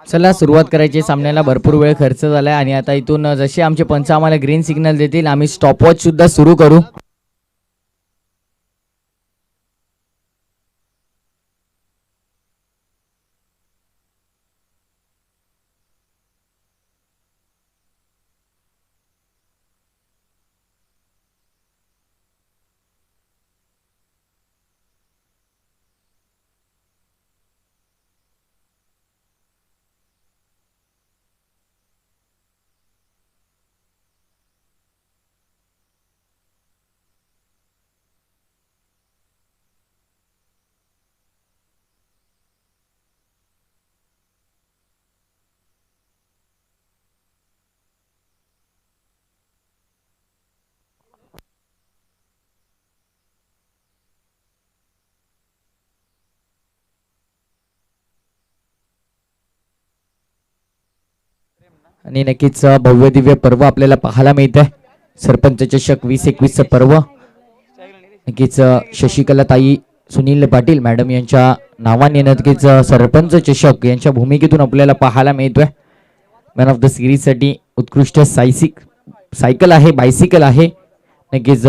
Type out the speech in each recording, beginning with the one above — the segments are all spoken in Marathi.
चला सुरुवात करायची. सामन्याला भरपूर वेळ खर्च झालाय आणि आता इथून जसे आमचे पंच आम्हाला ग्रीन सिग्नल देतील आम्ही स्टॉपवॉच सुद्धा सुरू करू. आणि नक्कीच भव्य दिव्य पर्व आपल्याला पाहायला मिळत आहे. सरपंच चषक 2021 पर्व नक्कीच शशिकला ताई सुनील पाटील मॅडम यांच्या नावाने नक्कीच सरपंच चषक यांच्या भूमिकेतून आपल्याला पाहायला मिळतोय. मॅन ऑफ द सिरीज साठी उत्कृष्ट सायकल आहे, बायसिकल आहे. नक्कीच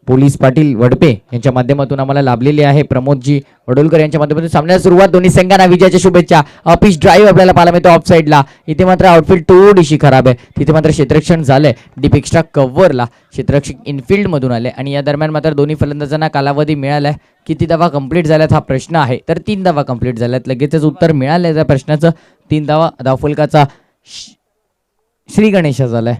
पोलीस पाटील वडपे यांच्या माध्यमातून आम्हाला लाभलेले आहे. प्रमोदजी वडोलकर यांच्या माध्यमातून सामन्याला सुरुवात. दोन्ही संघांना विजयाच्या शुभेच्छा. पिच ड्राईव्ह आपल्याला पाहायला मिळतो ऑफ साईडला. इथे मात्र आउटफील्ड थोडीशी खराब आहे. तिथे मात्र क्षेत्ररक्षण झालंय. डीप एक्स्ट्रा कव्हरला क्षेत्ररक्षक इनफिल्ड मधून आले आणि या दरम्यान मात्र दोन्ही फलंदाजांना कालावधी मिळालाय. किती धावा कंप्लीट झाल्यात हा प्रश्न आहे. तर 3 धावा कंप्लीट झाल्यात. लगेचच उत्तर मिळालंय त्या प्रश्नाचं. 3 धावा धावफलकाचा श्री गणेश झालाय.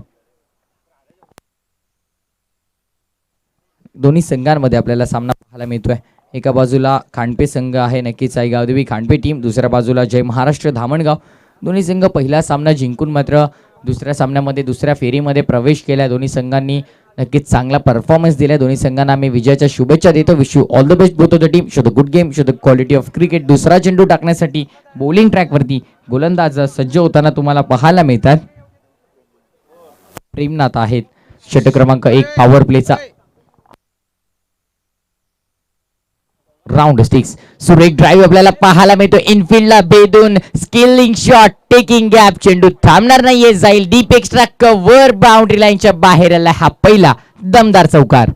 दोन्ही संघांमध्ये आपल्याला सामना पाहायला मिळतोय. एका बाजूला खांडपे संघ आहे, नक्कीच आई गावदेवी खांडपे टीम. दुसऱ्या बाजूला जय महाराष्ट्र धामणगाव. दोन्ही संघ पहिला सामना जिंकून मात्र दुसऱ्या सामन्यामध्ये दुसऱ्या फेरीमध्ये प्रवेश केला. दोन्ही संघांनी नक्कीच चांगला परफॉर्मन्स दिला. दोन्ही संघांना आम्ही विजयाच्या शुभेच्छा देतो. Wish you all the best both of the team. Show the good game, show the quality of cricket. दुसरा चेंडू टाकण्यासाठी बॉलिंग ट्रॅकवरती गोलंदाज सज्ज होताना तुम्हाला पाहायला मिळतात. प्रेमनाथ आहेत. षटक क्रमांक 1 पॉवर प्लेचा राऊंड स्टिक्स. सुरेख ड्राईव्ह आपल्याला पाहायला मिळतो. इनफिल्डला बेदून स्किलिंग शॉट, टेकिंग गॅप. चेंडू थांबणार नाहीये, जाईल डीप एक्स्ट्रा कव्हर. बाउंड्री लाईनच्या बाहेर आला. हा पहिला दमदार चौकार.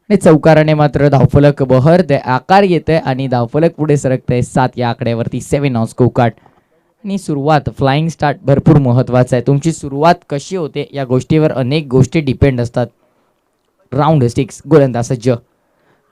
आणि चौकाराने मात्र धावफलक बहरते, आकार येते आणि धावफलक पुढे सरकते 7 या आकड्यावरती. 7 ऑन स्कोर कार्ड. आणि सुरुवात फ्लाइंग स्टार्ट भरपूर महत्वाचं आहे. तुमची सुरुवात कशी होते या गोष्टीवर अनेक गोष्टी डिपेंड असतात. Round sticks. गोलंदाज सज्ज.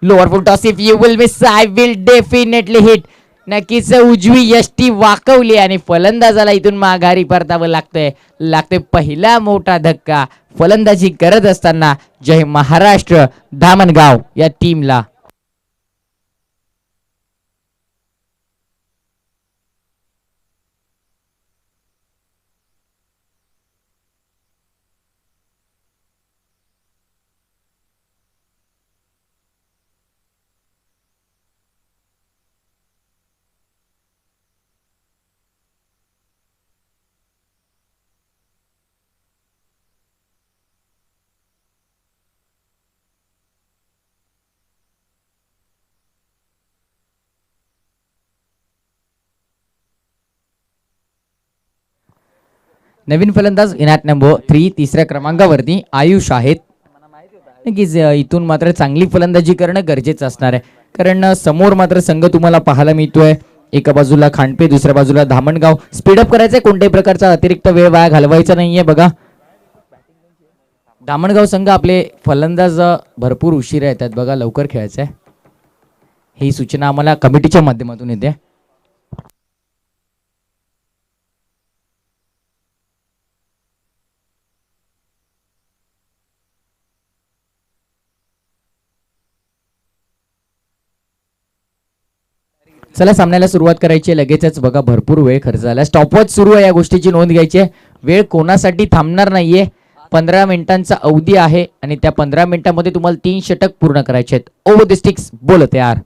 Lower full toss. If you will miss I will definitely hit. नक्कीच उजवी यष्टी वाकवली आणि फलंदाजाला इथून माघारी परतावं लागतोय पहिला मोठा धक्का फलंदाजी करत असताना जय महाराष्ट्र धामणगाव या टीमला. नवीन फलंदाज इनॅट नंबर 3 तिसऱ्या क्रमांकावरती आयुष आहेत. नक्कीच इथून मात्र चांगली फलंदाजी करणं गरजेचं असणार आहे. कारण समोर मात्र संघ तुम्हाला पाहायला मिळतोय. एका बाजूला खांडपे, दुसऱ्या बाजूला धामणगाव. स्पीडअप करायचंय, कोणत्याही प्रकारचा अतिरिक्त वेळ वाया घालवायचा नाहीये. बघा धामणगाव संघ आपले फलंदाज भरपूर उशिरा येतात. बघा लवकर खेळायचंय. ही सूचना आम्हाला कमिटीच्या माध्यमातून येते. चला सामन्याला सुरुवात करायची लगेचच. बघा भरपूर वेळ खर्च झाला. स्टॉपवॉच सुरू आहे, या गोष्टीची नोंद घ्यायची आहे. वेळ कोणासाठी थांबणार नाहीये. 15 मिनिटांचा अवधी आहे आणि त्या 15 मिनिटांमध्ये तुम्हाला 3 षटक पूर्ण करायचे आहेत. ओव्हर द स्टिक्स बोलत यार.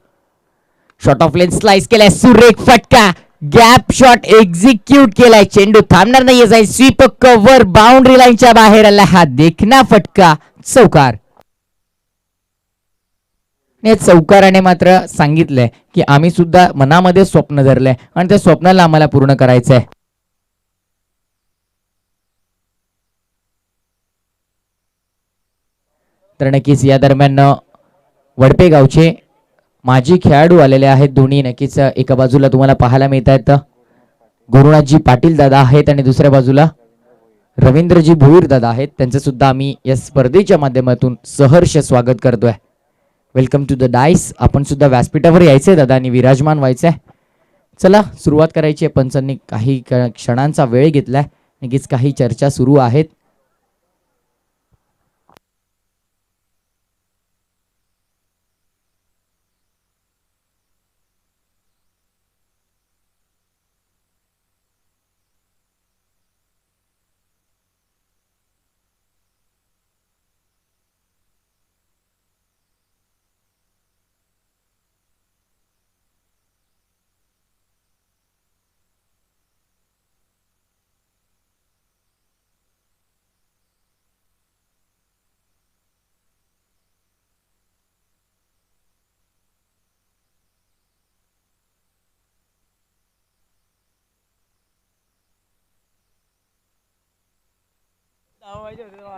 शॉट ऑफ लेन स्लाइस केलाय, सुरेख फटका, गॅप शॉट एक्झिक्यूट केलाय. चेंडू थांबणार नाहीये, जाईल स्वीप कव्हर, बाउंड्री लाईनच्या बाहेर आला. हा देखना फटका, चौकार. चौकाराने मात्र सांगितलंय की आम्ही सुद्धा मनामध्ये स्वप्न धरलंय आणि त्या स्वप्नाला आम्हाला पूर्ण करायचंय. तर नक्कीच या दरम्यान वडपे गावचे माजी खेळाडू आलेले आहेत. दोन्ही नक्कीच एका बाजूला तुम्हाला पाहायला मिळत आहेत गुरुनाथजी पाटील दादा आहेत आणि दुसऱ्या बाजूला रवींद्रजी भोईर दादा आहेत. त्यांचं सुद्धा आम्ही या स्पर्धेच्या माध्यमातून सहर्ष स्वागत करतोय. Welcome to the dais. आपण सुद्धा व्यासपीठावर यायचंय दादा आणि विराजमान व्हायचंय. चला सुरुवात करायची आहे. पंचांनी काही क्षणांचा वेळ घेतलाय. नक्कीच काही चर्चा सुरू आहेत.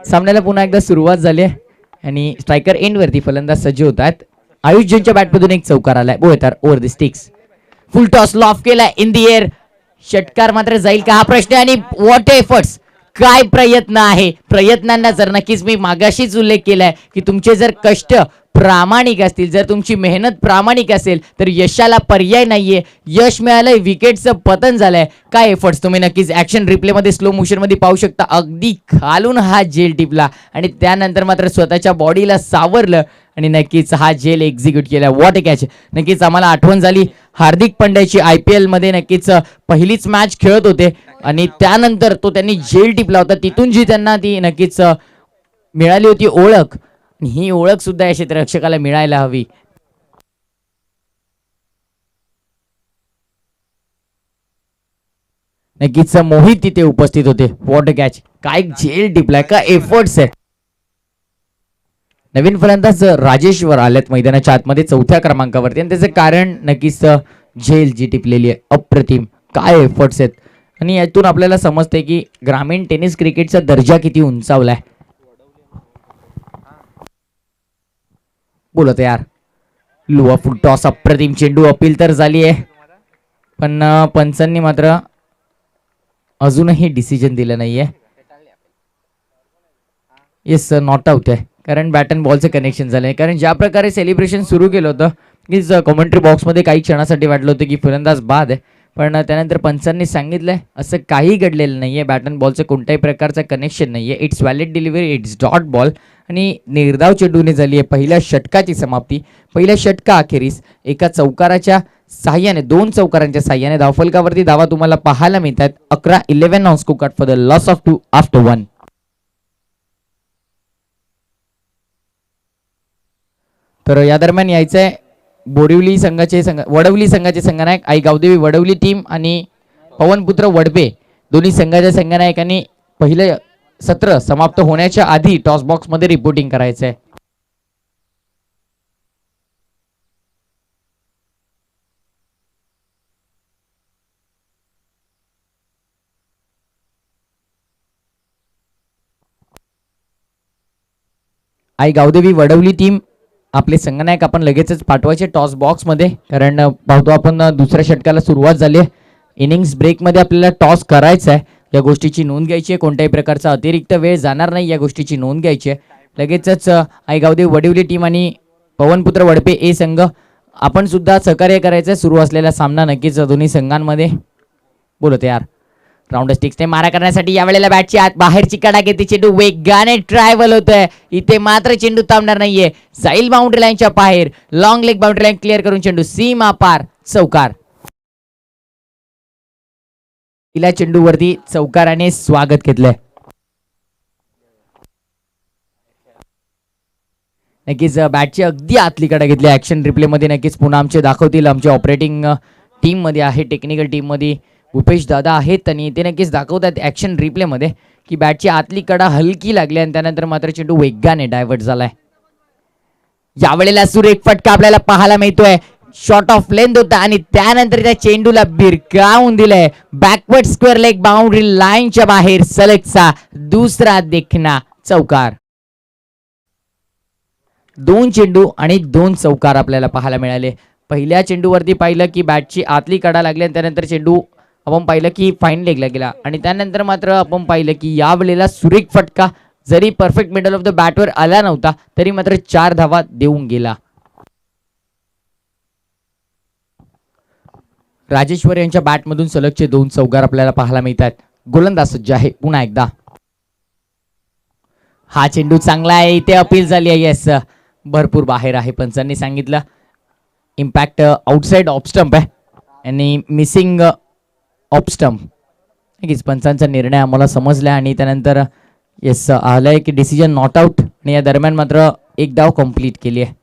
सामन्याला पुन्हा एकदा सुरुवात झाली आहे आणि स्ट्रायकर एंड वरती फलंदाज सज्ज होतात. आयुष्यांच्या बॅटमधून एक चौकार आलाय. बोयतार over the sticks, full toss loft केलाय इन दी एअर. षटकार मात्र जाईल का हा प्रश्न आणि व्हॉट एफर्ट्स, काय प्रयत्न आहे. प्रयत्नांना जर नक्कीच मी मागाशीच उल्लेख केलाय की तुमचे जर कष्ट प्रामाणिक असतील, जर तुमची मेहनत प्रामाणिक असेल तर यशाला पर्याय नाहीये. यश मिळालंय, विकेटचं पतन झालंय. काय एफर्ट्स तुम्ही नक्कीच ऍक्शन रिप्ले मध्ये स्लो मोशन मध्ये पाहू शकता. अगदी खालून हा झेल टिपला आणि त्यानंतर मात्र स्वतःच्या बॉडीला सावरलं आणि नक्कीच हा झेल एक्झिक्यूट केला. What a catch. नक्कीच आम्हाला आठवण झाली हार्दिक पंड्याची. IPL मध्ये नक्कीच पहिलीच मॅच खेळत होते आणि त्यानंतर तो त्यांनी झेल टिपला होता. तिथून जी त्यांना ती नक्कीच मिळाली होती ओळख, ही ओळख सुद्धा या क्षेत्ररक्षकाला मिळायला हवी. नक्कीच मोहित तिथे उपस्थित होते. व्हॉट अ कॅच, काय झेल टिपलाय, का एफर्ट्स आहे. नवीन फलंदाज राजेश्वर आलेत मैदानाच्या आतमध्ये 4थ्या क्रमांकावरती आणि त्याचं कारण नक्कीच झेल जी टिपलेली आहे. अप्रतिम, काय एफर्ट्स आहेत. आणि यातून आपल्याला समजते की ग्रामीण टेनिस क्रिकेटचा दर्जा किती उंचावलाय. बोलत यार. लुआ फुल टॉस, अप्रतिम चेंडू. अपील तर झाली आहे पण पंचांनी मात्र अजूनही डिसिजन दिलं नाहीये. येस, नॉट आउट आहे कारण बॅट अँड बॉलचं कनेक्शन झालंय. कारण ज्या प्रकारे सेलिब्रेशन सुरू केलं होतं की कॉमेंट्री बॉक्समध्ये काही क्षणासाठी वाटलं होतं की फलंदाज बाद आहे, पण त्यानंतर पंचांनी सांगितलंय असं काही घडलेलं नाहीये. बॅट अँड बॉलचं कोणत्याही प्रकारचं कनेक्शन नाहीये. It's valid delivery, it's dot ball आणि निर्धाव चेंडूने झाली आहे पहिल्या षटकाची समाप्ती. पहिल्या षटका अखेरीस एका चौकाराच्या साह्याने, 2 चौकारांच्या साह्याने धावफलकावरती धावा तुम्हाला पाहायला मिळतात. 11-11 on score card for the loss of 2 after 1. तर या दरम्यान यायचंय वडवली संघाचे संघनायक आई गावदेवी वडवली टीम आणि पवनपुत्र वडपे दोन्ही संघाच्या संघनायकांनी पहिले सत्र समाप्त होण्याच्या आधी टॉस बॉक्स मध्ये रिपोर्टिंग करायचंय. आई गावदेवी वडवली टीम, आपले संघनायक आपण लगेचच पाठवायचे टॉस बॉक्स मध्ये, कारण पाहतो आपण दुसऱ्या षटकाला सुरुवात झाली आहे. इनिंग्स ब्रेक मध्ये आपल्याला टॉस करायचा आहे. या गोष्टीची नोंद घ्यायची आहे. कोणत्याही प्रकारचा अतिरिक्त वेळ जाणार नाही या गोष्टीची नोंद घ्यायची आहे. लगेचच आई गावदेवी वडवली टीम आणि पवनपुत्र वडपे ए संघ आपण सुद्धा सहकार्य करायचं. सुरू असलेला सामना नक्कीच दोन्ही संघांमध्ये. बोलत यार. राऊंड स्टिक्सने मारा करण्यासाठी यावेळेला बॅटची आत बाहेरची कडा घेते. चेंडू वेगाने ट्रायव्हल होतोय. इथे मात्र चेंडू थांबणार नाहीये. जाईल बाउंड्री लाईनच्या बाहेर. Long leg boundary line clear करून चेंडू सीमा पार, चौकार. पहिल्या चेंडूवरती चौकाराने स्वागत घेतलंय. नक्कीच बॅटची अगदी आतली कडा घेतली. ऍक्शन रिप्ले मध्ये नक्कीच पुन्हा आमचे दाखवतील. आमच्या ऑपरेटिंग टीम मध्ये आहे, टेक्निकल टीम मध्ये भूपेश दादा आहेत आणि ते नक्कीच दाखवतात ऍक्शन रिप्ले मध्ये की बॅटची आतली कडा हलकी लागली आणि त्यानंतर मात्र चेंडू वेगाने डायव्हर्ट झालाय. यावेळेला सुरेख फटका आपल्याला पाहायला मिळतोय. शॉर्ट ऑफ लेंथ होता आणि त्यानंतर त्या चेंडूला बिरकावून दिलंय. बॅकवर्ड स्क्वेअर लेग बाउंड्री लाईनच्या बाहेर सलगचा दुसरा देखना चौकार. 2 चेंडू आणि 2 चौकार आपल्याला पाहायला मिळाले. पहिल्या चेंडूवरती पाहिलं की बॅटची आतली कडा लागली आणि त्यानंतर चेंडू आपण पाहिलं की फाईन लेगला गेला आणि त्यानंतर मात्र आपण पाहिलं की यावेळेला सुरेख फटका जरी परफेक्ट मिडल ऑफ द बॅटवर आला नव्हता तरी मात्र 4 धावा देऊन गेला. राजेश्वर यांच्या बॅटमधून सलगचे 2 चौकार आपल्याला पाहायला मिळतात. गोलंदाज सज्ज आहे पुन्हा एकदा. हा चेंडू चांगला आहे. इथे अपील झाली आहे. येस, भरपूर बाहेर आहे. पंचांनी सांगितलं इम्पॅक्ट आउटसाइड ऑफ स्टंप आहे आणि मिसिंग ऑफ स्टंप. नक्कीच पंचांचा निर्णय आम्हाला समजला आणि त्यानंतर येस आलंय की डिसिजन नॉट आउट आणि या दरम्यान मात्र एक धाव कंप्लीट केली आहे.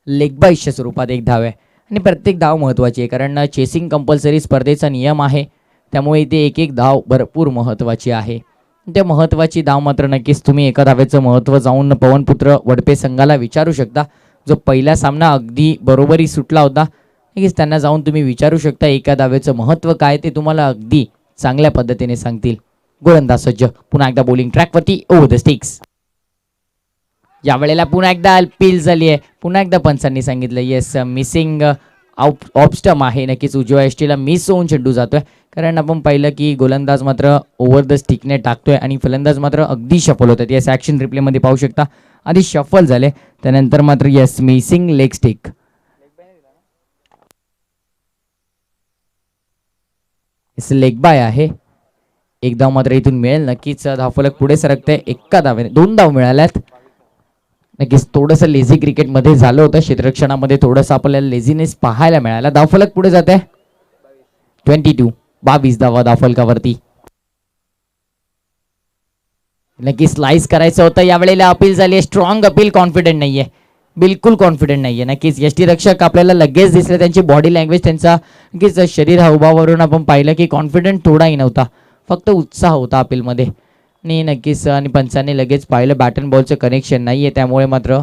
लेग बायच्या स्वरूपात एक धाव आहे आणि प्रत्येक धाव महत्त्वाची आहे कारण चेसिंग कंपल्सरी स्पर्धेचा नियम आहे. त्यामुळे इथे एक एक धाव भरपूर महत्त्वाची आहे. त्या महत्त्वाची धाव मात्र नक्कीच तुम्ही एका धावेचं महत्त्व जाऊन पवनपुत्र वडपे संघाला विचारू शकता. जो पहिला सामना अगदी बरोबरी सुटला होता नक्कीच त्यांना जाऊन तुम्ही विचारू शकता एका धावेचं महत्त्व काय ते तुम्हाला अगदी चांगल्या पद्धतीने सांगतील. गोलंदाज सज्ज पुन्हा एकदा बॉलिंग ट्रॅकवरती ओव्हर द स्टिक्स. यावेळेला पुन्हा एकदा अपील झाली आहे. पुन्हा एकदा पंचांनी सांगितलं येस मिसिंग ऑफ स्टंप आहे. नक्कीच उजव्या एसटीला मिस होऊन चेंडू जातोय कारण आपण पाहिलं की गोलंदाज मात्र ओव्हर द स्टिकने टाकतोय आणि फलंदाज मात्र अगदी शफल होतात. येस ऍक्शन रिप्ले मध्ये पाहू शकता आधी शफल झाले त्यानंतर मात्र yes missing leg stick. Leg bye आहे. एक धाव मात्र इथून मिळेल. नक्कीच धावफलक पुढे सरकते. एका धावेने 2 धाव मिळाल्यात. नक्कीच थोडंसं लेझी क्रिकेटमध्ये झालं होतं. क्षेत्ररक्षणामध्ये थोडंसं आपल्याला लेझीनेस पाहायला मिळाला. धावफलक पुढे जाते 22 धावा धावफलकावरती. नक्की स्लाइस करायचं होतं. यावेळेला अपील झाली आहे. Strong appeal. कॉन्फिडंट नाहीये, बिलकुल कॉन्फिडंट नाहीये. नक्कीच यष्टीरक्षक आपल्याला लगेच दिसले. त्यांची बॉडी लँग्वेज त्यांचा नक्कीच शरीर हावभावावरून आपण पाहिलं की कॉन्फिडंट थोडाही नव्हता, फक्त उत्साह होता अपीलमध्ये. आणि नक्कीच आणि पंचांनी लगेच पाहिलं बॅट अँड बॉलचं कनेक्शन नाहीये त्यामुळे मात्र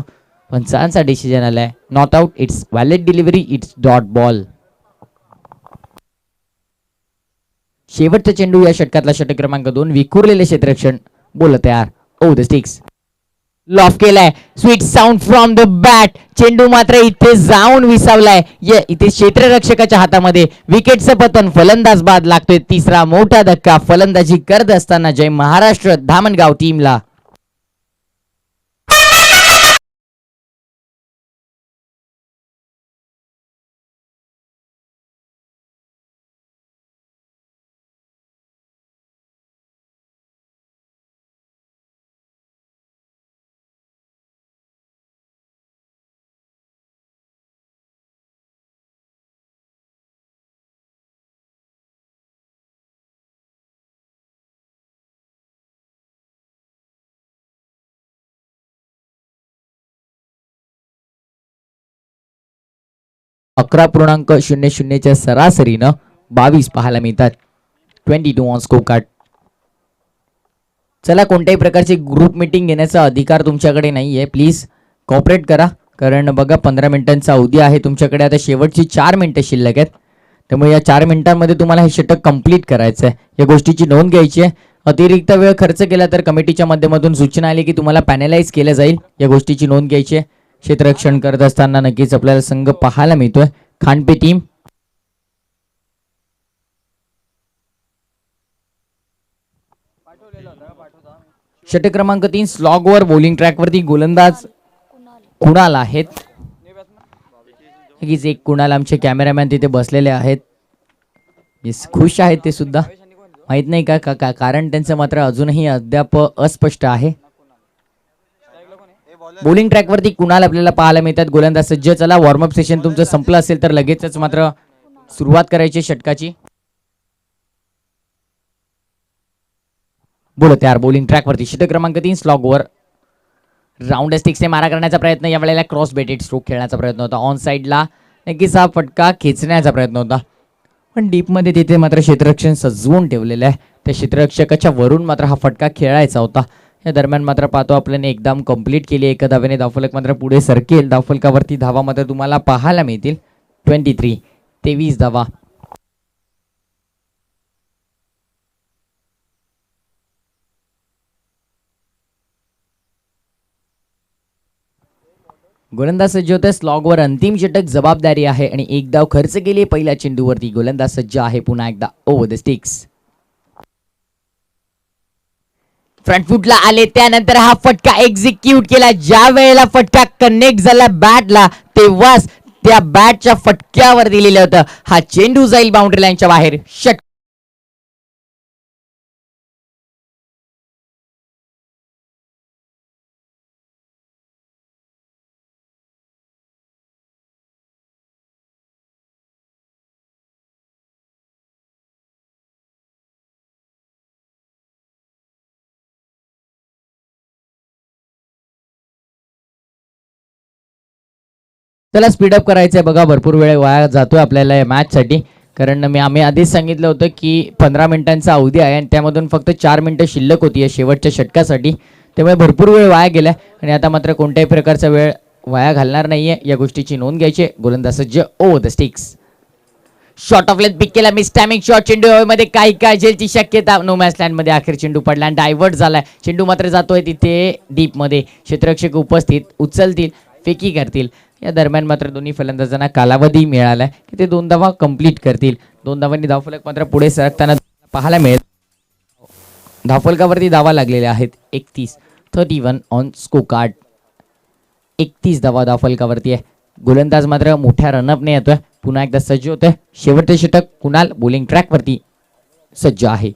पंचांचा डिसिजन आलाय not out. It's valid delivery. It's dot ball. शेवटचा चेंडू या षटकातला षटक क्रमांक 2. विखुरलेले क्षेत्ररक्षण बोल तयार. ओ द स्टिक्स. लॉफ केलाय. Sweet sound from the bat. चेंडू मात्र इथे जाऊन विसावलाय. इथे क्षेत्ररक्षकाच्या हातामध्ये. विकेटचं पतन. फलंदाज बाद लागतोय. तिसरा मोठा धक्का फलंदाजी करत असताना जय महाराष्ट्र धामणगाव टीमला. .00 सरासरीनं 22 पाहायला मिळतात. 22 ऑन स्कोर कार्ड. चला, कोणत्याही प्रकारची ग्रुप मीटिंग घेण्याचा अधिकार तुमच्याकडे नाहीये. प्लीज कॉपरेट करा कारण बघा 15 मिनिटांचा अवधी आहे तुमच्याकडे. आता शेवटची 4 मिनिटं शिल्लक आहेत त्यामुळे या 4 मिनिटांमध्ये तुम्हाला हे षटक कंप्लीट करायचं आहे. या गोष्टीची नोंद घ्यायची आहे. अतिरिक्त वेळ खर्च केला तर कमिटीच्या माध्यमातून सूचना आली की तुम्हाला पॅनलाइज केलं जाईल. या गोष्टीची नोंद घ्यायची आहे. क्षेत्ररक्षण करत असताना नक्कीच आपल्याला संघ पाहायला मिळतोय खांडपे टीम. षटक क्रमांक 3 स्लॉगवर बॉलिंग ट्रॅकवरती गोलंदाज कुणाल आहेत. नक्कीच एक कुणाल आमचे कॅमेरामॅन तिथे बसलेले आहेत. खुश आहेत ते सुद्धा. माहित नाही का कारण त्यांचं मात्र अजूनही अद्याप अस्पष्ट आहे. बॉलिंग ट्रॅकवरती कुणाल आपल्याला पाहायला मिळतात. गोलंदाज सज्ज. चला, वॉर्मअप सेशन तुमचं संपलं असेल तर लगेचच मात्र सुरुवात करायची षटकाची. बोलो तयार. बॉलिंग ट्रॅक वरती षटक क्रमांक 3 स्लॉग ओव्हर. राऊंड स्टिक्सने मारा करण्याचा प्रयत्न, या वेळेला क्रॉस बेटेड स्ट्रोक खेळण्याचा प्रयत्न होता. ऑन साईडला नक्कीच हा फटका खेचण्याचा प्रयत्न होता, पण डीपमध्ये तिथे मात्र क्षेत्ररक्षण सजवून ठेवलेलं आहे. त्या क्षेत्ररक्षकाच्या वरून मात्र हा फटका खेळायचा होता. या दरम्यान मात्र पाहतो आपल्याने एकदम कंप्लीट केली. एका धावेने धावफलक मात्र पुढे सरकेल. धावफलकावरती धावा मात्र तुम्हाला पाहायला मिळतील 23 धावा. गोलंदाज सज्ज होते. स्लॉगवर अंतिम षटक जबाबदारी आहे आणि एक धाव खर्च केली पहिल्या चेंडूवरती. गोलंदाज सज्ज आहे पुन्हा एकदा ओव्हर द स्टिक्स. फ्रंट फुटला आले, त्यानंतर हा फटका एक्झिक्यूट केला. ज्या वेळेला फटका कनेक्ट झाला बॅटला, तेव्हाच त्या बॅटच्या फटक्यावर दिलेलं होतं. हा चेंडू जाईल बाउंड्री लाईनच्या बाहेर. षटक त्याला स्पीडअप करायचं आहे बघा. भरपूर वेळ वाया जातोय आपल्याला या मॅचसाठी, कारण आम्ही आधीच सांगितलं होतं की 15 मिनिटांचा अवधी आहे आणि त्यामधून फक्त 4 मिनिटं शिल्लक होती या शेवटच्या षटकासाठी. त्यामुळे भरपूर वेळ वाया गेला आणि आता मात्र कोणत्याही प्रकारचा वेळ वाया घालणार नाहीये, या गोष्टीची नोंद घ्यायची. गोलंदाज सज्ज over the sticks. Shot of length pick केला. Miss timing shot. चेंडू हवेमध्ये काही काळजीची शक्यता. नो मॅच लँड मध्ये अखेर चेंडू पडला आणि डायव्हर्ट झालाय. चेंडू मात्र जातोय तिथे डीप मध्ये. क्षेत्ररक्षक उपस्थित, उचलतील, फेकी करतील. या दरम्यान मात्र दोन्ही फलंदाजांना कालावधी मिळाला की ते 2 धावा कंप्लीट करतील. 2 धावांनी धावफलक मात्र पुढे सरकताना पाहायला मिळेल. धावफलकावरती धावा लागलेल्या आहेत 31 ऑन स्कोर कार्ड. 31 धावा धावफलकावरती आहे. गोलंदाज मात्र मोठ्या रनअपने येतोय. पुन्हा एकदा सज्ज होतोय. शेवटचे षटक कुणाल बॉलिंग ट्रॅक वरती सज्ज आहे.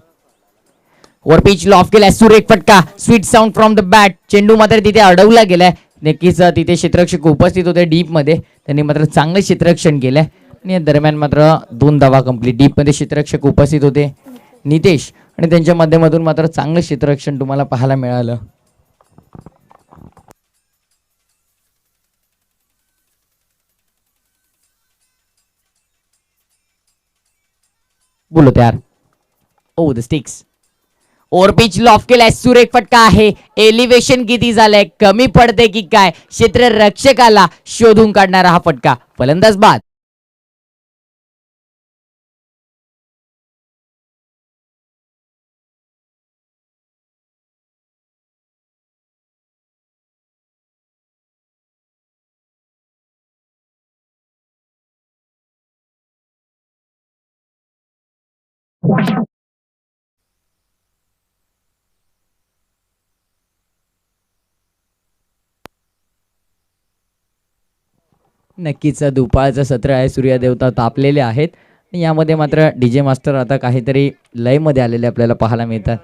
वर पिच लॉफ केलाय. सुरेख फटका. Sweet sound from the bat. चेंडू मात्र तिथे अडवला गेलाय. नक्कीच तिथे क्षेत्ररक्षक उपस्थित होते डीप मध्ये, त्यांनी मात्र चांगलं क्षेत्ररक्षण केलंय आणि या दरम्यान मात्र 2 धावा कंप्लीट. डीप मध्ये क्षेत्ररक्षक उपस्थित होते नितेश आणि त्यांच्या माध्यमातून मात्र चांगलं क्षेत्ररक्षण तुम्हाला पाहायला मिळालं. बोलो तयार. Over the sticks. Over pitch loaf केलाय. सुरेख फटका आहे. एलिव्हेशन किती झालंय, कमी पडते की काय, क्षेत्ररक्षकाला शोधून काढणारा हा फटका. फलंदाज बाद. नक्कीच दुपारचं सत्र आहे. सूर्यदेवता तापलेले आहेत. यामध्ये मात्र डीजे मास्टर आता काहीतरी लयमध्ये आलेले आपल्याला पाहायला मिळतात.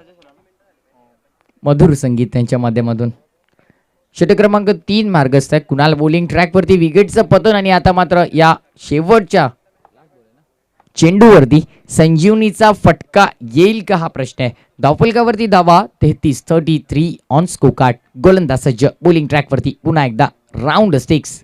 मधुर संगीत त्यांच्या माध्यमातून. षटक क्रमांक 3 मार्गस्थ आहे. कुणाल बॉलिंग ट्रॅक वरती विकेटचं पतन आणि आता मात्र या शेवटच्या चेंडूवरती संजीवनीचा फटका येईल का हा प्रश्न आहे. धावफलकावरती धावा 33 ऑन स्कोर कार्ड. गोलंदाज सज्ज बॉलिंग ट्रॅक वरती पुन्हा एकदा राऊंड स्टिक्स.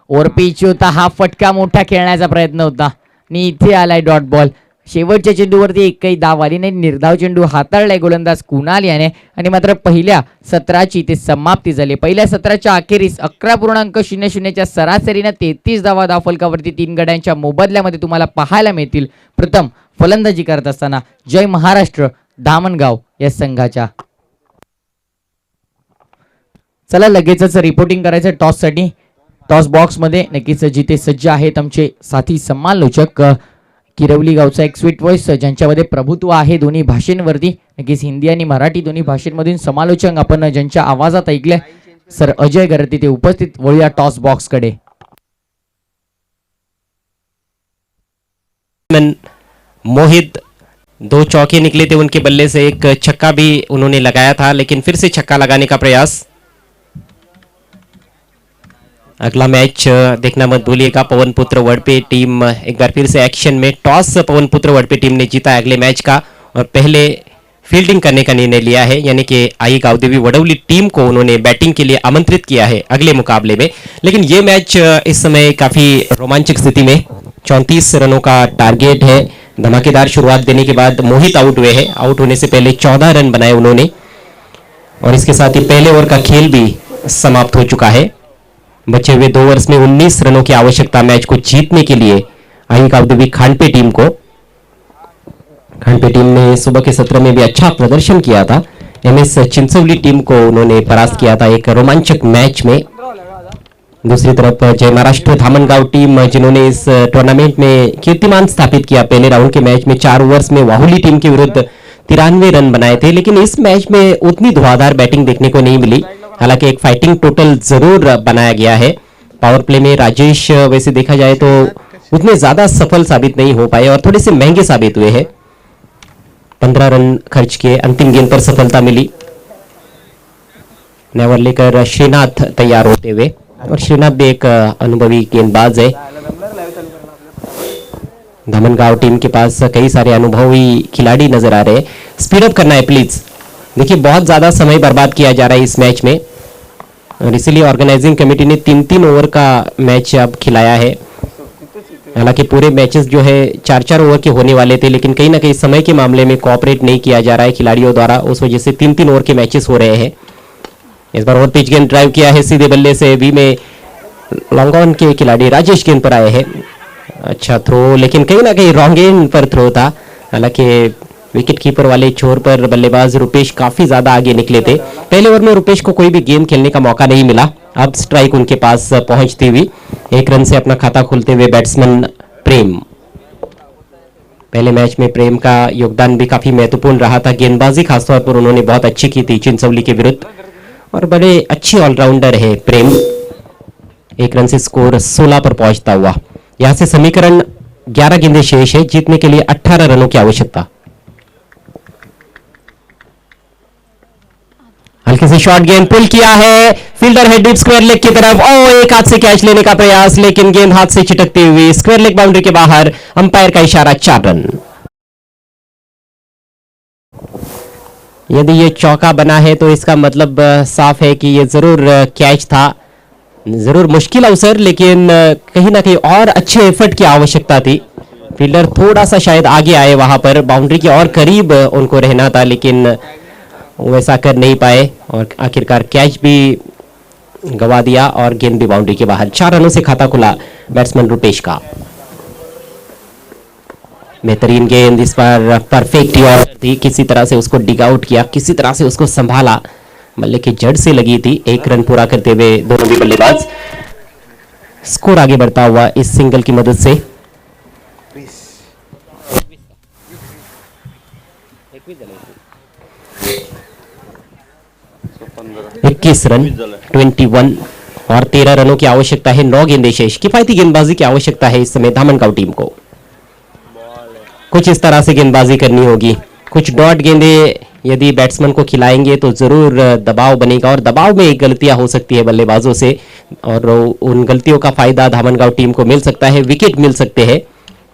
ओव्हर पिच होता हा फटका. मोठा खेळण्याचा प्रयत्न होता आणि इथे आलाय डॉट बॉल. शेवटच्या चेंडूवरती एकही धाव आली नाही. निर्धाव चेंडू हाताळलाय गोलंदाज कुणाल याने आणि मात्र पहिल्या सत्राची ते समाप्ती झाली. पहिल्या सत्राच्या अखेरीस 11.00च्या सरासरीने 33 धावा धावफलकावरती 3 गड्यांच्या मोबदल्यामध्ये तुम्हाला पाहायला मिळतील. प्रथम फलंदाजी करत असताना जय महाराष्ट्र धामणगाव या संघाच्या. चला लगेचच रिपोर्टिंग करायचं टॉससाठी. टॉस बॉक्स मध्ये नक्कीच जिथे सज्ज आहेत आमचे साथी समालोचक. किरवली गावचा एक स्वीट व्हॉइस ज्यांच्यामध्ये प्रभुत्व आहे दोन्ही भाषेंवरती. नक्कीच हिंदी आणि मराठी दोन्ही भाषेंमधून समालोचक आपण ज्यांच्या आवाजात ऐकले सर अजय गरत तिथे उपस्थित. वळूया टॉस बॉक्स कडे. मोहित 2 चौके निकले थे उनके बल्ले से, एक छक्का भी उन्होंने लगाया था, लेकिन फिर से छक्का लगाने का प्रयास. अगला मैच देखना मत भूलिएगा. पवन पुत्र वड़पे टीम एक बार फिर से एक्शन में. टॉस पवन पुत्र वड़पे टीम ने जीता अगले मैच का और पहले फील्डिंग करने का निर्णय लिया है, यानी कि आई गावदेवी वडौली टीम को उन्होंने बैटिंग के लिए आमंत्रित किया है अगले मुकाबले में। लेकिन ये मैच इस समय काफी रोमांचक स्थिति में, 34 रनों का टारगेट है। धमाकेदार शुरुआत देने के बाद मोहित आउट हुए हैं। आउट होने से पहले 14 रन बनाए उन्होंने, और इसके साथ ही पहले ओवर का खेल भी समाप्त हो चुका है। बचे हुए 2 ओवर्स में 19 रनों की आवश्यकता मैच को जीतने के लिए आई गावदेवी खांडपे टीम को। खांडपे टीम ने सुबह के सत्र में भी अच्छा प्रदर्शन किया था। एमएस चिंचोली टीम को उन्होंने परास्त किया था एक रोमांचक मैच में। दूसरी तरफ जय महाराष्ट्र धामनगांव टीम, जिन्होंने इस टूर्नामेंट में कीर्तिमान स्थापित किया, पहले राउंड के मैच में 4 ओवर्स में वाहुली टीम के विरुद्ध 93 रन बनाए थे। लेकिन इस मैच में उतनी धुआंधार बैटिंग देखने को नहीं मिली। हालांकि एक फाइटिंग टोटल जरूर बनाया गया है। पावर प्ले में राजेश वैसे देखा जाए तो उतने ज्यादा सफल साबित नहीं हो पाए और थोड़े से महंगे साबित हुए हैं। 15 रन खर्च किए, अंतिम गेंद पर सफलता मिली। नेवर लेकर श्रीनाथ तैयार होते हुए, और श्रीनाथ भी एक अनुभवी गेंदबाज है। धामनगांव टीम के पास कई सारे अनुभवी खिलाड़ी नजर आ रहे हैं। स्पीड अप करना है प्लीज। देखिए बहुत ज्यादा समय बर्बाद किया जा रहा है इस मैच में, और इसीलिए ऑर्गेनाइजिंग कमेटी ने 3-3 ओवर का मैच अब खिलाया है। हालांकि पूरे मैचेस जो है 4-4 ओवर के होने वाले थे, लेकिन कहीं ना कहीं समय के मामले में कोऑपरेट नहीं किया जा रहा है खिलाड़ियों द्वारा, उस वजह से 3-3 ओवर के मैचेस हो रहे हैं। इस बार ओवर पिच गेंद ड्राइव किया है सीधे बल्ले से, वी में लॉन्ग ऑन के खिलाड़ी राजेश गेंद पर आए हैं। अच्छा थ्रो, लेकिन कहीं ना कहीं रॉन्ग एंड पर थ्रो था। हालांकि विकेट कीपर वाले छोर पर बल्लेबाज रुपेश काफी ज्यादा आगे निकले थे। पहले ओवर में रुपेश को कोई भी गेंद खेलने का मौका नहीं मिला। अब स्ट्राइक उनके पास पहुंचती हुई 1 रन से अपना खाता खोलते हुए बैट्समैन प्रेम। पहले मैच में प्रेम का योगदान भी काफी महत्वपूर्ण रहा था। गेंदबाजी खासतौर पर उन्होंने बहुत अच्छी की थी चिंचोली के विरुद्ध, और बड़े अच्छे ऑलराउंडर है प्रेम। 1 रन से स्कोर 16 पर पहुंचता हुआ। यहां से समीकरण 11 गेंदें शेष है, जीतने के लिए 18 रनों की आवश्यकता। हल्के से शॉर्ट गेंद पुल किया है, फील्डर है डीप स्क्वायर लेग की तरफ। एक हाथ से कैच लेने का प्रयास, लेकिन गेंद हाथ से छिटकती हुई स्क्वायर लेग बाउंड्री के बाहर। अंपायर का इशारा 4 रन। यदि ये चौका बना है तो इसका मतलब साफ है कि ये जरूर कैच था। जरूर मुश्किल अवसर, लेकिन कहीं ना कहीं और अच्छे एफर्ट की आवश्यकता थी। फील्डर थोड़ा सा शायद आगे आए, वहां पर बाउंड्री के और करीब उनको रहना था, लेकिन वैसा कर नहीं पाए और आखिरकार कैच भी गवा दिया और गेंद भी बाउंड्री के बाहर। 4 रनों से खाता खुला बैट्समैन रुपेश का। बेहतरीन गेंद, इस बार परफेक्ट ऑर्डर थी, किसी तरह से उसको डिग आउट किया, किसी तरह से उसको संभाला। बल्ले की जड़ से लगी थी। 1 रन पूरा करते हुए दोनों भी बल्लेबाज। स्कोर आगे बढ़ता हुआ इस सिंगल की मदद से। 21 रन 21 और 13 रनों की आवश्यकता है। 9 गेंदें शेष। किफायती गेंदबाजी की आवश्यकता है इस समय धामनगांव टीम को। कुछ इस तरह से गेंदबाजी करनी होगी। कुछ डॉट गेंदें यदि बैट्समैन को खिलाएंगे तो जरूर दबाव बनेगा, और दबाव में एक गलतियां हो सकती है बल्लेबाजों से, और उन गलतियों का फायदा धामनगांव टीम को मिल सकता है। विकेट मिल सकते हैं।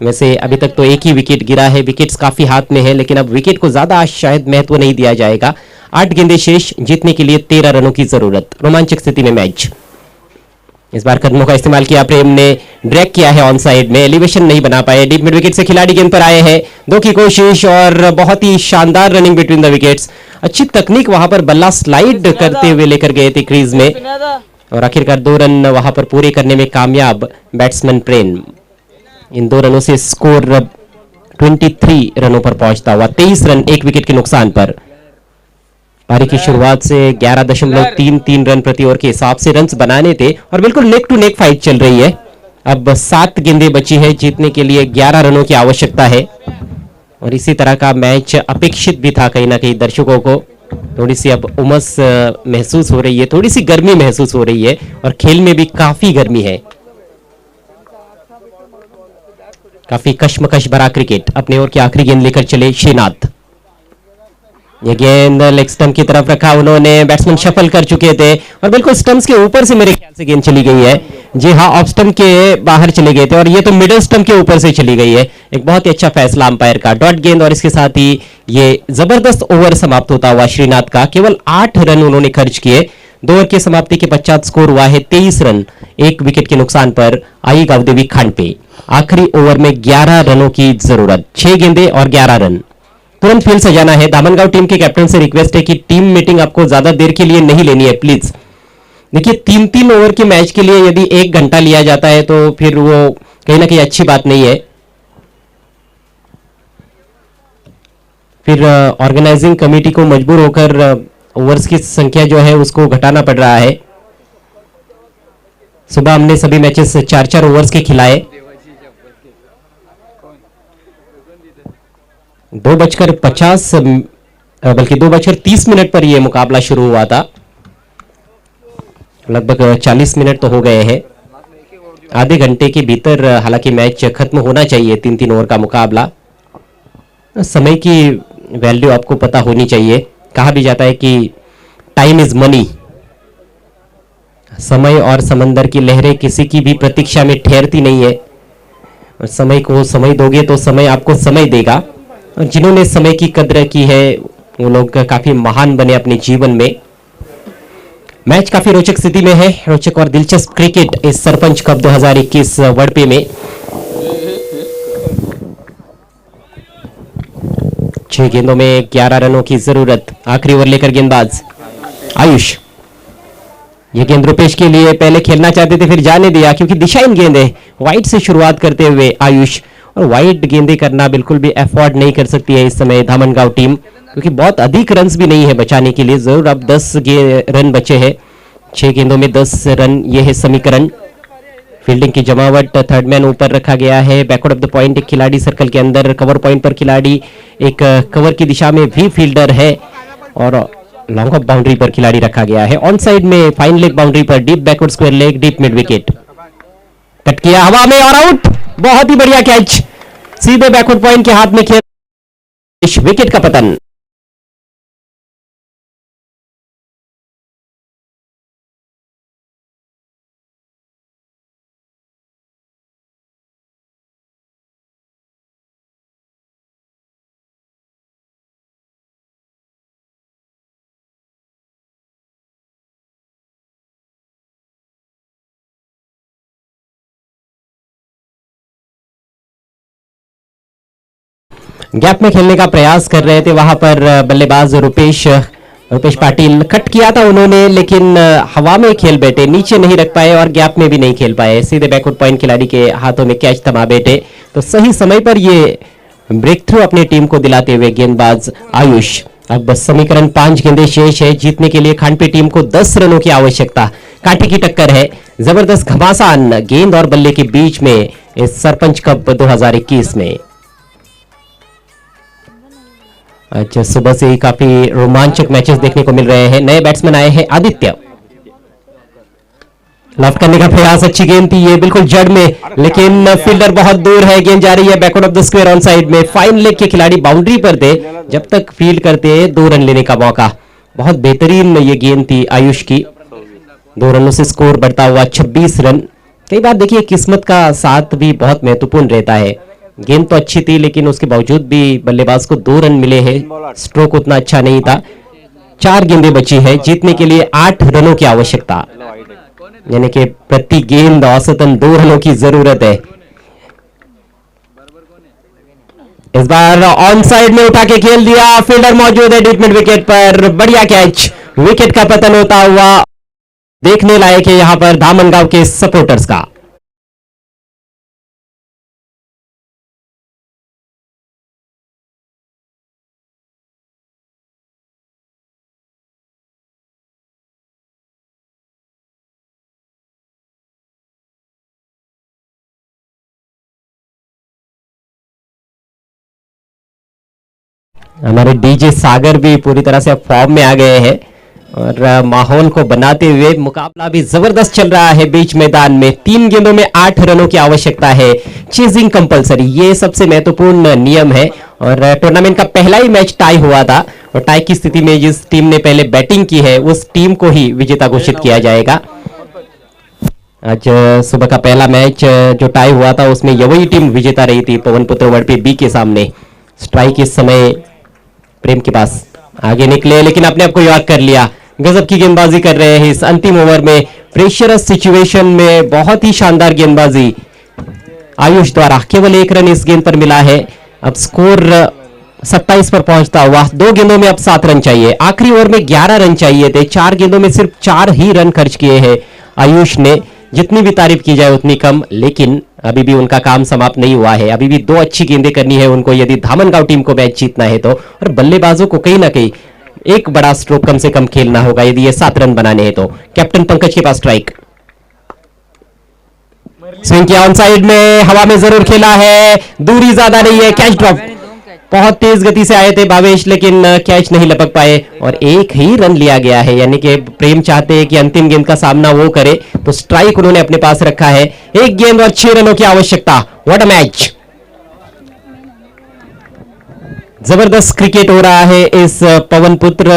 वैसे अभी तक तो एक ही विकेट गिरा है, विकेट्स काफी हाथ में है, लेकिन अब विकेट को ज्यादा शायद महत्व नहीं दिया जाएगा। 8 गेंदें शेष, जीतने के लिए 13 रनों की जरूरत। रोमांचक स्थिति में मैच। इस बार कदमों का इस्तेमाल किया प्रेम ने, ड्रैग किया है ऑन साइड में, एलिवेशन नहीं बना पाए। डीप मिड विकेट से खिलाड़ी गेंद पर आए हैं, 2 की कोशिश और बहुत ही शानदार रनिंग बिटवीन द विकेट्स। अच्छी तकनीक, वहां पर बल्ला स्लाइड करते हुए लेकर गए थे क्रीज में, और आखिरकार 2 रन वहां पर पूरे करने में कामयाब बैट्समैन प्रेम। इन 2 रनों से स्कोर 23 रनों पर पहुंचता हुआ। 23 रन 1 विकेट के नुकसान पर। पारी की शुरुआत से 11.33 रन प्रति ओवर के हिसाब से रन्स बनाने थे, और बिल्कुल नेक टू नेक फाइट चल रही है। अब 7 गेंदें बची है, जीतने के लिए 11 रनों की आवश्यकता है, और इसी तरह का मैच अपेक्षित भी था कहीं ना कहीं दर्शकों को। थोड़ी सी अब उमस महसूस हो रही है, थोड़ी सी गर्मी महसूस हो रही है, और खेल में भी काफी गर्मी है। काफी कश्मकश भरा क्रिकेट। अपने ओवर की आखिरी गेंद लेकर चले श्रीनाथ। ये गेंद लेग स्टंप की तरफ रखा उन्होंने, बैट्समैन शफल कर चुके थे और बिल्कुल स्टंप्स के ऊपर से मेरे ख्याल से गेंद चली गई है। जी हाँ, ऑफ स्टंप के बाहर चले गए थे और ये तो मिडिल स्टंप के ऊपर से चली गई है। एक बहुत ही अच्छा फैसला अंपायर का, डॉट गेंद और इसके साथ ही ये जबरदस्त ओवर समाप्त होता हुआ श्रीनाथ का। केवल 8 रन उन्होंने खर्च किए। 2 ओवर की समाप्ति के पश्चात स्कोर हुआ है 23 रन। 1 विकेट के नुकसान पर आई गावदेवी खान पे। आखिरी ओवर में 11 रनों की जरूरत, 6 गेंदें और 11 रन। तुरंत फील्ड सजाना है। दामनगांव टीम के कैप्टन से रिक्वेस्ट है कि टीम मीटिंग आपको ज्यादा देर के लिए नहीं लेनी है प्लीज। देखिए 3-3 ओवर के मैच के लिए यदि 1 घंटा लिया जाता है तो फिर वो कहीं ना कहीं अच्छी बात नहीं है। फिर ऑर्गेनाइजिंग कमेटी को मजबूर होकर ओवर्स की संख्या जो है उसको घटाना पड़ रहा है। सुबह हमने सभी मैचेस 4-4 ओवर्स के खिलाए। 2:50 बल्कि 2:30 पर यह मुकाबला शुरू हुआ था। लगभग 40 मिनट तो हो गए हैं। आधे घंटे के भीतर हालांकि मैच खत्म होना चाहिए। 3-3 ओवर का मुकाबला। समय की वैल्यू आपको पता होनी चाहिए। कहा भी जाता है कि टाइम इज मनी। समय और समंदर की लहरें किसी की भी प्रतीक्षा में ठहरती नहीं है। और समय को समय दोगे तो समय आपको समय देगा। और जिन्होंने समय की कद्र की है वो लोग काफी महान बने अपने जीवन में। मैच काफी रोचक स्थिति में है। रोचक और दिलचस्प क्रिकेट इस सरपंच कप 2021 वड़पे में। 6 गेंदों में 11 रनों की जरूरत। आखिरी ओवर लेकर गेंदबाज आयुष। ये गेंद रुपेश के लिए पहले खेलना चाहते थे, फिर जाने दिया क्योंकि दिशाहीन गेंद है। वाइड से शुरुआत करते हुए आयुष, और वाइड गेंदें करना बिल्कुल भी अफोर्ड नहीं कर सकती है इस समय धामनगांव टीम, क्योंकि बहुत अधिक रन्स भी नहीं है बचाने के लिए। जरूर अब 10 रन बचे हैं। 6 गेंदों में 10 रन, ये है समीकरण। फील्डिंग की जमावट, थर्ड मैन ऊपर रखा गया है। बैकवर्ड ऑफ द पॉइंट एक खिलाड़ी सर्कल के अंदर, कवर पॉइंट पर खिलाड़ी, एक कवर की दिशा में भी फील्डर है और लॉन्ग ऑफ बाउंड्री पर खिलाड़ी रखा गया है। ऑन साइड में फाइन लेग बाउंड्री पर deep backward square leg, deep mid wicket. Cut किया हवा में और आउट। बहुत ही बढ़िया कैच, सीधे बैकवर्ड पॉइंट के हाथ में खेल, विकेट का पतन। गैप में खेलने का प्रयास कर रहे थे वहां पर बल्लेबाज रुपेश पाटिल। कट किया था उन्होंने लेकिन हवा में खेल बैठे, नीचे नहीं रख पाए और गैप में भी नहीं खेल पाए। सीधे बैकवर्ड पॉइंट खिलाड़ी के हाथों में कैच थमा बैठे। तो सही समय पर ये ब्रेक थ्रू अपनी टीम को दिलाते हुए गेंदबाज आयुष। अब बस समीकरण 5 गेंदें शेष है। जीतने के लिए खानपे टीम को 10 रनों की आवश्यकता। कांटे की टक्कर है, जबरदस्त घमासान गेंद और बल्ले के बीच में इस सरपंच कप 2021 में। अच्छा, सुबह से ही काफी रोमांचक मैचेस देखने को मिल रहे हैं। नए बैट्समैन आए हैं, आदित्य। लॉफ्ट करने का प्रयास, अच्छी गेंद थी ये बिल्कुल जड़ में, लेकिन फील्डर बहुत दूर है। गेंद जा रही है backward of the square on side में। फाइन लेग के खिलाड़ी बाउंड्री पर थे, जब तक फील्ड करते 2 रन लेने का मौका। बहुत बेहतरीन ये गेंद थी आयुष की। 2 रनों से स्कोर बढ़ता हुआ 26 रन। कई बार देखिए किस्मत का साथ भी बहुत महत्वपूर्ण रहता है। गेंद तो अच्छी थी लेकिन उसके बावजूद भी बल्लेबाज को 2 रन मिले हैं। स्ट्रोक उतना अच्छा नहीं था। 4 गेंदें बची है। जीतने के लिए 8 रनों की आवश्यकता, यानी कि प्रति गेंद औसतन 2 रनों की जरूरत है। इस बार ऑन साइड में उठा के खेल दिया, फील्डर मौजूद है डीप मिड विकेट पर। बढ़िया कैच, विकेट का पतन होता हुआ देखने लायक है यहां पर धामनगांव के सपोर्टर्स का। हमारे डीजे सागर भी पूरी तरह से फॉर्म में आ गए हैं। और माहौल को बनाते हुए मुकाबला भी जबरदस्त चल रहा है बीच मैदान में। 3 गेंदों में 8 रनों की आवश्यकता है। चेजिंग कंपलसरी, ये सबसे महत्वपूर्ण नियम है। और टूर्नामेंट का पहला ही मैच टाई हुआ था और टाई की स्थिति में जिस टीम ने पहले बैटिंग की है उस टीम को ही विजेता घोषित किया जाएगा। आज सुबह का पहला मैच जो टाई हुआ था उसमें यही टीम विजेता रही थी, पवन पुत्र वड़पे बी के सामने। स्ट्राइक इस समय प्रेम के पास आगे निकले लेकिन अपने आप को याद कर लिया। गजब की गेंदबाजी कर रहे हैं इस अंतिम ओवर में, प्रेशरस सिचुएशन में बहुत ही शानदार गेंदबाजी आयुष द्वारा। केवल 1 रन इस गेंद पर मिला है। अब स्कोर 27 पर पहुंचता हुआ। 2 गेंदों में अब 7 रन चाहिए। आखिरी ओवर में 11 रन चाहिए थे। 4 गेंदों में सिर्फ 4 ही रन खर्च किए हैं आयुष ने। जितनी भी तारीफ की जाए उतनी कम, लेकिन अभी भी उनका काम समाप्त नहीं हुआ है। अभी भी 2 अच्छी गेंदें करनी है उनको यदि धामनगांव टीम को मैच जीतना है तो। और बल्लेबाजों को कहीं ना कहीं एक बड़ा स्ट्रोक कम से कम खेलना होगा यदि ये 7 रन बनाने हैं तो। कैप्टन पंकज के पास स्ट्राइक, स्विंग किया ऑन साइड में, हवा में जरूर खेला है, दूरी ज्यादा नहीं है, कैच ड्रॉप। बहुत तेज गति से आए थे भावेश लेकिन कैच नहीं लपक पाए और 1 ही रन लिया गया है। यानी कि प्रेम चाहते हैं कि अंतिम गेंद का सामना वो करे तो स्ट्राइक उन्होंने अपने पास रखा है। 1 गेंद और 6 रनों की आवश्यकता। व्हाट अ मैच, जबरदस्त क्रिकेट हो रहा है इस पवन पुत्र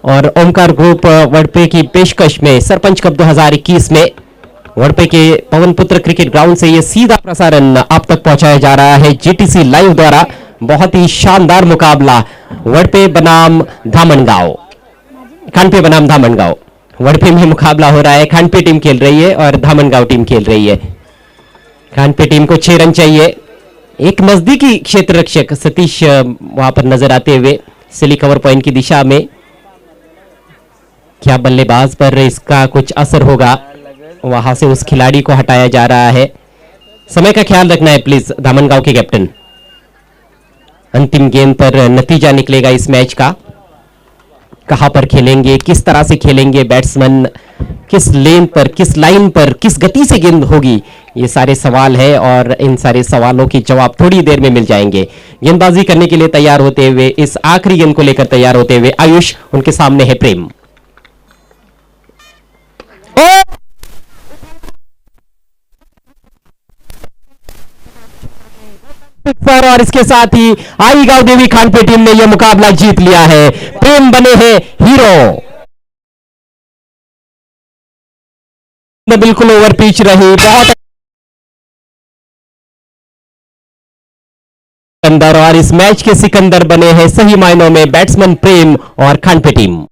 और ओमकार ग्रुप वड़पे की पेशकश में सरपंच कप 2021 में। वड़पे के पवन पुत्र क्रिकेट ग्राउंड से यह सीधा प्रसारण आप तक पहुंचाया जा रहा है जीटीसी लाइव द्वारा। बहुत ही शानदार मुकाबला वड़पे बनाम धामनगांव, खानपे बनाम धामनगांव। वड़पे में मुकाबला हो रहा है, खानपे टीम खेल रही है और धामनगांव टीम खेल रही है। खानपे टीम को 6 रन चाहिए। एक नजदीकी क्षेत्र रक्षक सतीश वहां पर नजर आते हुए सिली कवर पॉइंट की दिशा में। क्या बल्लेबाज पर इसका कुछ असर होगा? वहां से उस खिलाड़ी को हटाया जा रहा है। समय का ख्याल रखना है प्लीज धामनगांव के कैप्टन। अंतिम गेंद पर नतीजा निकलेगा इस मैच का। कहां पर खेलेंगे, किस तरह से खेलेंगे बैट्समैन, किस लेन पर, किस लाइन पर, किस गति से गेंद होगी, ये सारे सवाल है और इन सारे सवालों के जवाब थोड़ी देर में मिल जाएंगे। गेंदबाजी करने के लिए तैयार होते हुए, इस आखिरी गेंद को लेकर तैयार होते हुए आयुष, उनके सामने है प्रेम। और इसके साथ ही आई गांव देवी खानपे टीम ने यह मुकाबला जीत लिया है। प्रेम बने हैं हीरो। बिल्कुल ओवर पिच रही, बहुत अंदर, और इस मैच के सिकंदर बने हैं सही मायनों में बैट्समैन प्रेम और खानपे टीम।